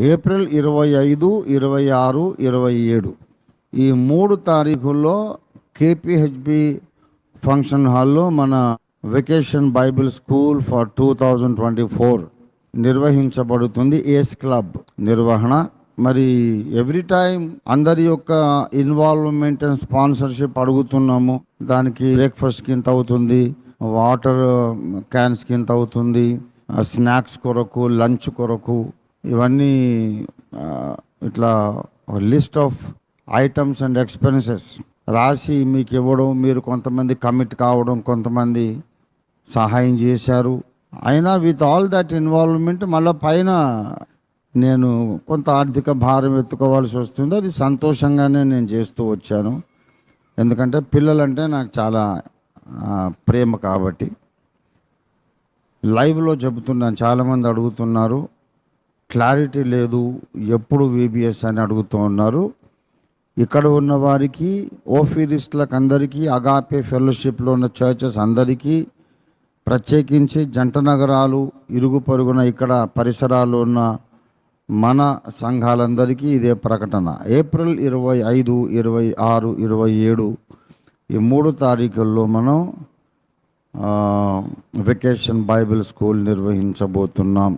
April 25, 26, 27 ఈ 3 తారీఖుల్లో KPHB function హాల్లో మన వెకేషన్ బైబిల్ స్కూల్ ఫర్ 2024 నిర్వహించబడుతుంది. ఏస్ క్లబ్ నిర్వహణ. మరి ఎవ్రీ టైం అందరి యొక్క ఇన్వాల్వ్మెంట్ అండ్ స్పాన్సర్షిప్ అడుగుతున్నాము. దానికి బ్రేక్ఫాస్ట్కి ఇంత అవుతుంది, వాటర్ క్యాన్స్కి ఇంత అవుతుంది, స్నాక్స్ కొరకు, లంచ్ కొరకు, ఇవన్నీ ఇట్లా list of items and expenses రాసి మీకు ఇవ్వడం, మీరు కొంతమంది కమిట్ కావడం, కొంతమంది సహాయం చేశారు. అయినా విత్ ఆల్ దట్ ఇన్వాల్వ్మెంట్ మళ్ళీ పైన నేను కొంత ఆర్థిక భారం ఎత్తుకోవాల్సి వస్తుంది. అది సంతోషంగానే నేను చేస్తూ వచ్చాను, ఎందుకంటే పిల్లలంటే నాకు చాలా ప్రేమ కాబట్టి. లైవ్లో చెబుతున్నాను, చాలామంది అడుగుతున్నారు, క్లారిటీ లేదు, ఎప్పుడు విబిఎస్ అని అడుగుతూ ఉన్నారు. ఇక్కడ ఉన్న వారికి, ఓఫీరిస్టులకు అందరికీ, అగాపే ఫెలోషిప్లో ఉన్న చర్చెస్ అందరికీ, ప్రత్యేకించి జంట నగరాలు, ఇరుగు పొరుగున ఇక్కడ పరిసరాలు ఉన్న మన సంఘాలందరికీ ఇదే ప్రకటన. ఏప్రిల్ 25, 26, 27 ఈ 3 తారీఖుల్లో మనం వెకేషన్ బైబిల్ స్కూల్ నిర్వహించబోతున్నాం.